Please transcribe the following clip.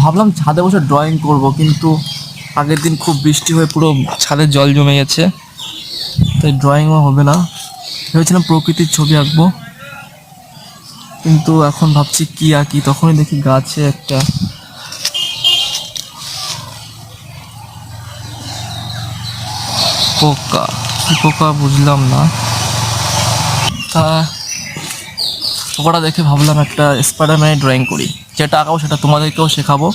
ভাবলাম ছাদে বসে ড্রয়িং করব, কিন্তু আগের দিন খুব বৃষ্টি হয়ে পুরো ছাদে জল জমে গেছে, তাই ড্রয়িংও হবে না। ভেবেছিলাম প্রকৃতির ছবি আঁকবো, কিন্তু এখন ভাবছি কি আঁকি। তখনই দেখি গাছে একটা পোকা। কি পোকা বুঝলাম না। তা পোকাটা দেখে ভাবলাম একটা স্পাইডারম্যানের ড্রয়িং করি, যেটা আঁকাবো সেটা তোমাদেরকেও শেখাবো।